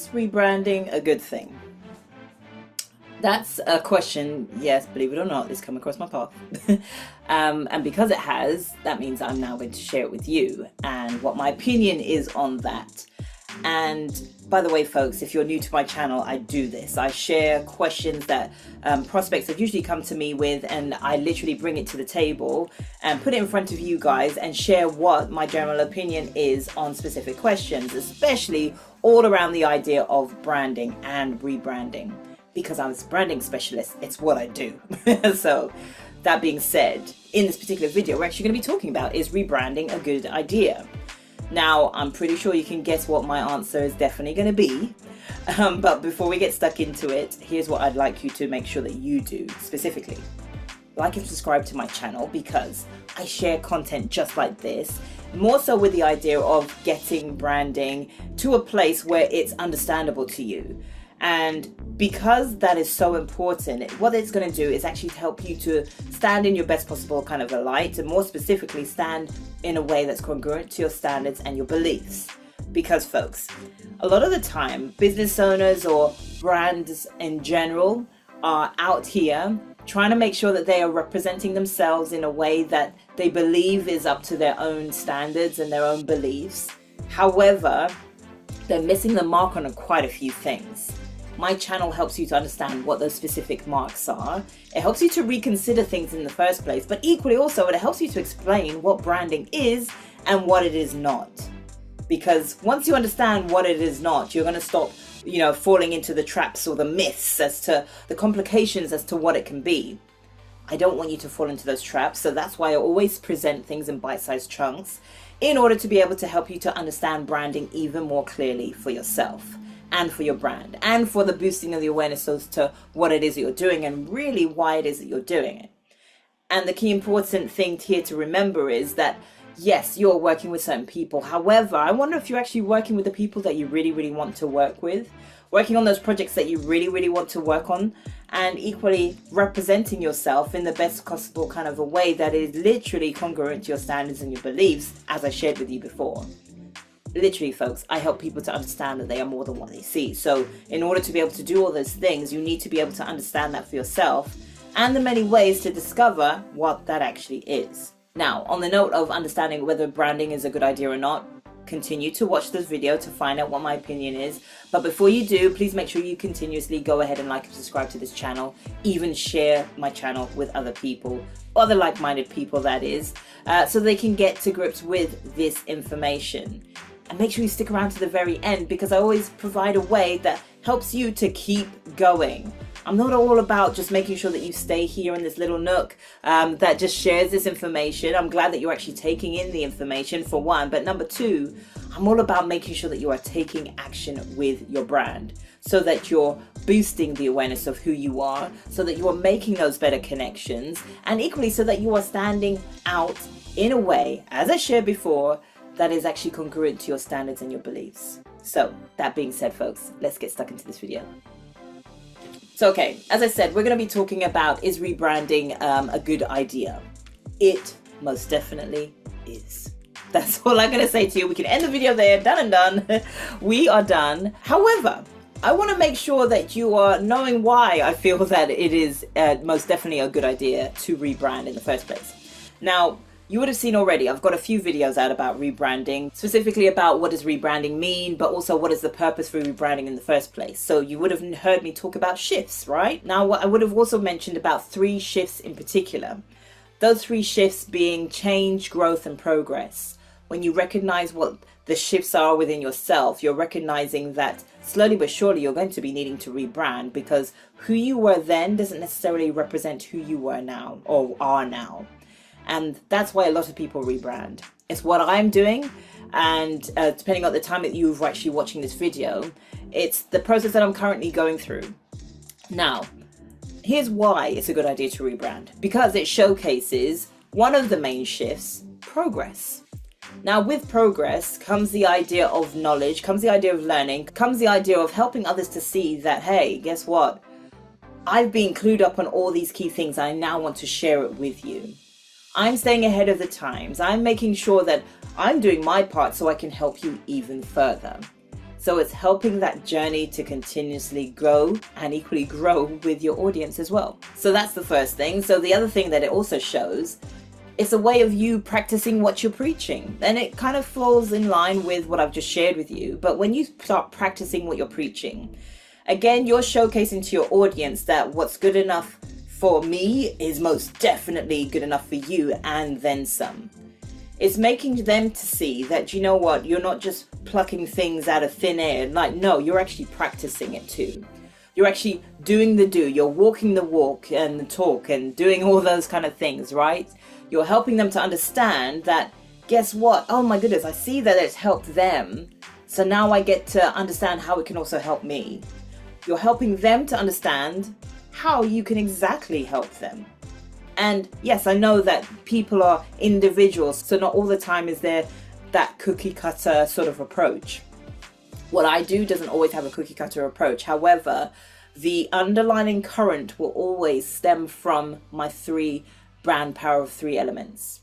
Is rebranding a good thing? That's a question, yes, believe it or not, it's come across my path. And because it has, that means I'm now going to share it with you and what my opinion is on that. And by the way, folks, if you're new to my channel, I do this. I share questions that prospects have usually come to me with, and I literally bring it to the table and put it in front of you guys and share what my general opinion is on specific questions, especially all around the idea of branding and rebranding. Because I'm a branding specialist, it's what I do. So that being said, in this particular video, we're actually going to be talking about, is rebranding a good idea? Now, I'm pretty sure you can guess what my answer is definitely going to be. But before we get stuck into it, here's what I'd like you to make sure that you do specifically. Like and subscribe to my channel, because I share content just like this, more so with the idea of getting branding to a place where it's understandable to you. And because that is so important, what it's going to do is actually help you to stand in your best possible kind of a light, and more specifically stand in a way that's congruent to your standards and your beliefs. Because folks, a lot of the time, business owners or brands in general are out here trying to make sure that they are representing themselves in a way that they believe is up to their own standards and their own beliefs. However, they're missing the mark on quite a few things. My channel helps you to understand what those specific marks are. It helps you to reconsider things in the first place, but equally also it helps you to explain what branding is and what it is not. Because once you understand what it is not, you're going to stop, falling into the traps or the myths as to the complications as to what it can be. I don't want you to fall into those traps, so that's why I always present things in bite-sized chunks in order to be able to help you to understand branding even more clearly for yourself and for your brand, and for the boosting of the awareness as to what it is that you're doing and really why it is that you're doing it. And the key important thing here to remember is that, yes, you're working with certain people. However, I wonder if you're actually working with the people that you really, really want to work with, working on those projects that you really, really want to work on, and equally representing yourself in the best possible kind of a way that is literally congruent to your standards and your beliefs, as I shared with you before. Literally, folks, I help people to understand that they are more than what they see. So in order to be able to do all those things, you need to be able to understand that for yourself and the many ways to discover what that actually is. Now, on the note of understanding whether branding is a good idea or not, continue to watch this video to find out what my opinion is. But before you do, please make sure you continuously go ahead and like and subscribe to this channel, even share my channel with other people, other like-minded people that is, so they can get to grips with this information. And make sure you stick around to the very end, because I always provide a way that helps you to keep going. I'm not all about just making sure that you stay here in this little nook that just shares this information. I'm glad that you're actually taking in the information, for one. But number two, I'm all about making sure that you are taking action with your brand, so that you're boosting the awareness of who you are, so that you are making those better connections, and equally so that you are standing out in a way, as I shared before, that is actually congruent to your standards and your beliefs. So that being said, folks, let's get stuck into this video. So, okay, as I said, we're going to be talking about, is rebranding a good idea? It most definitely is. That's all I'm going to say to you. We can end the video there. Done and done. We are done. However, I want to make sure that you are knowing why I feel that it is most definitely a good idea to rebrand in the first place. Now, you would have seen already, I've got a few videos out about rebranding, specifically about what does rebranding mean, but also what is the purpose for rebranding in the first place. So you would have heard me talk about shifts, right? Now, I would have also mentioned about 3 shifts in particular. Those 3 shifts being change, growth, and progress. When you recognize what the shifts are within yourself, you're recognizing that slowly but surely you're going to be needing to rebrand, because who you were then doesn't necessarily represent who you were now or are now. And that's why a lot of people rebrand. It's what I'm doing, and depending on the time that you're actually watching this video, it's the process that I'm currently going through. Now, here's why it's a good idea to rebrand. Because it showcases one of the main shifts, progress. Now, with progress comes the idea of knowledge, comes the idea of learning, comes the idea of helping others to see that, hey, guess what? I've been clued up on all these key things. I now want to share it with you. I'm staying ahead of the times. I'm making sure that I'm doing my part so I can help you even further. So it's helping that journey to continuously grow and equally grow with your audience as well. So that's the first thing. So the other thing that it also shows, it's a way of you practicing what you're preaching. And it kind of falls in line with what I've just shared with you. But when you start practicing what you're preaching, again, you're showcasing to your audience that what's good enough for me is most definitely good enough for you, and then some. It's making them to see that, you know what, you're not just plucking things out of thin air. Like, no, you're actually practicing it too. You're actually doing the do. You're walking the walk and the talk and doing all those kind of things, right? You're helping them to understand that, guess what? Oh my goodness, I see that it's helped them. So now I get to understand how it can also help me. You're helping them to understand how you can exactly help them. And yes, I know that people are individuals, so not all the time is there that cookie cutter sort of approach. What I do doesn't always have a cookie cutter approach. However, the underlying current will always stem from my brand power of 3 elements.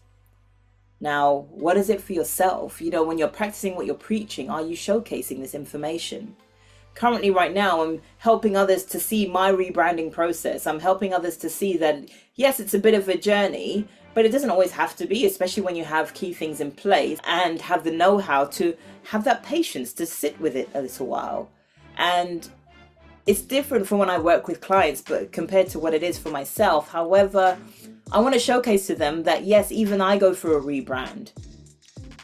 Now, what is it for yourself? You know, when you're practicing what you're preaching, are you showcasing this information? Currently, right now, I'm helping others to see my rebranding process. I'm helping others to see that, yes, it's a bit of a journey, but it doesn't always have to be, especially when you have key things in place and have the know-how to have that patience to sit with it a little while. And it's different from when I work with clients, but compared to what it is for myself. However, I want to showcase to them that, yes, even I go through a rebrand.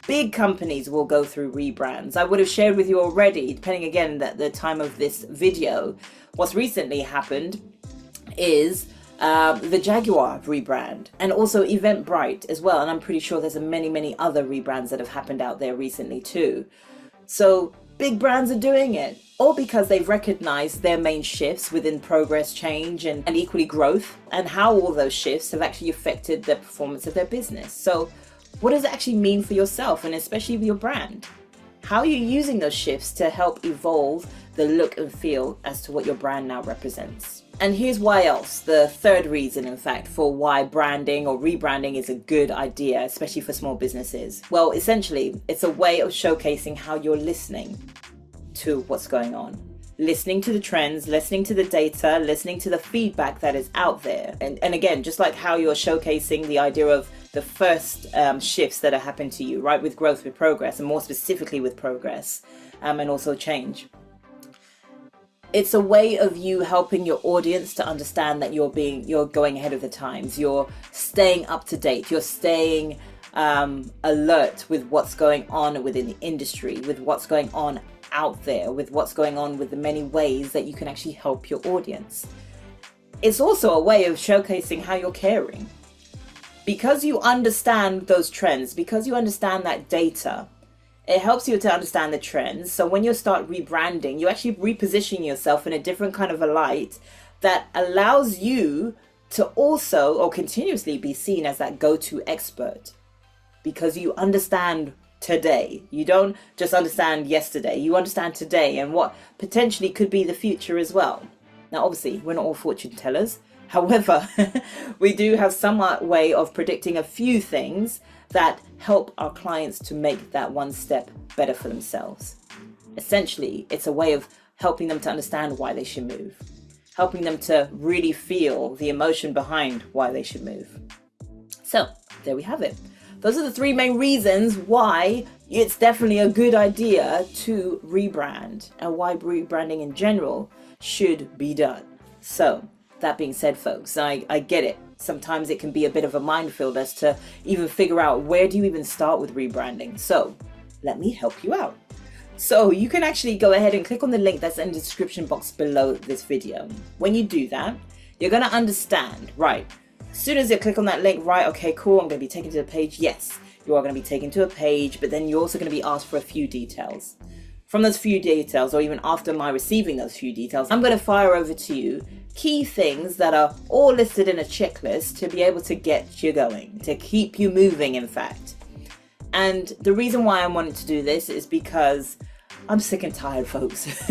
Big companies will go through rebrands. I would have shared with you already, depending again at the time of this video, what's recently happened is the Jaguar rebrand, and also Eventbrite as well. And I'm pretty sure there's many other rebrands that have happened out there recently too. So big brands are doing it, all because they've recognized their main shifts within progress, change, and equally growth, and how all those shifts have actually affected the performance of their business. So what does it actually mean for yourself, and especially with your brand? How are you using those shifts to help evolve the look and feel as to what your brand now represents? And here's why else, the third reason, in fact, for why branding or rebranding is a good idea, especially for small businesses. Well, essentially, it's a way of showcasing how you're listening to what's going on. Listening to the trends, listening to the data, listening to the feedback that is out there. And again, just like how you're showcasing the idea of the first shifts that are happening to you, right? With growth, with progress, and more specifically with progress, and also change. It's a way of you helping your audience to understand that you're going ahead of the times. You're staying up to date. You're staying alert with what's going on within the industry, with what's going on out there, with what's going on with the many ways that you can actually help your audience. It's also a way of showcasing how you're caring. Because you understand those trends, because you understand that data, it helps you to understand the trends. So when you start rebranding, you actually reposition yourself in a different kind of a light that allows you to also or continuously be seen as that go-to expert, because you understand today. You don't just understand yesterday, you understand today and what potentially could be the future as well. Now, obviously, we're not all fortune tellers. However, we do have some way of predicting a few things that help our clients to make that one step better for themselves. Essentially, it's a way of helping them to understand why they should move, helping them to really feel the emotion behind why they should move. So there we have it. Those are the 3 main reasons why it's definitely a good idea to rebrand, and why rebranding in general should be done. So that being said, folks, I get it. Sometimes it can be a bit of a minefield as to even figure out where do you even start with rebranding. So let me help you out. So you can actually go ahead and click on the link that's in the description box below this video. When you do that, you're going to understand, right? As soon as you click on that link, right, okay, cool, I'm going to be taken to the page. Yes, you are going to be taken to a page, but then you're also going to be asked for a few details. From those few details, or even after my receiving those few details, I'm going to fire over to you key things that are all listed in a checklist to be able to get you going, to keep you moving, in fact. And the reason why I wanted to do this is because I'm sick and tired, folks,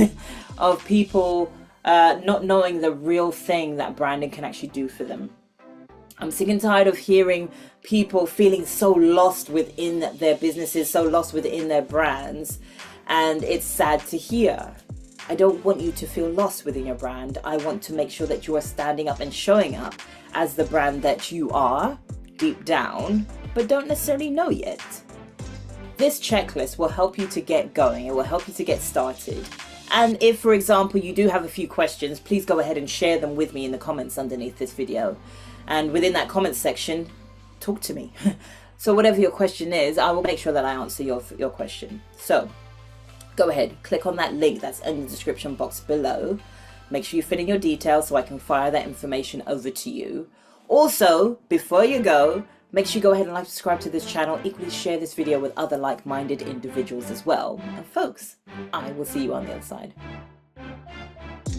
of people not knowing the real thing that branding can actually do for them. I'm sick and tired of hearing people feeling so lost within their businesses, so lost within their brands, And it's sad to hear. I don't want you to feel lost within your brand. I want to make sure that you are standing up and showing up as the brand that you are deep down, but don't necessarily know yet. This checklist will help you to get going. It will help you to get started. And if, for example, you do have a few questions, please go ahead and share them with me in the comments underneath this video. And within that comment section, talk to me. So whatever your question is, I will make sure that I answer your question. So go ahead, click on that link that's in the description box below. Make sure you fill in your details so I can fire that information over to you. Also, before you go, make sure you go ahead and like, subscribe to this channel. Equally share this video with other like-minded individuals as well. And folks, I will see you on the other side.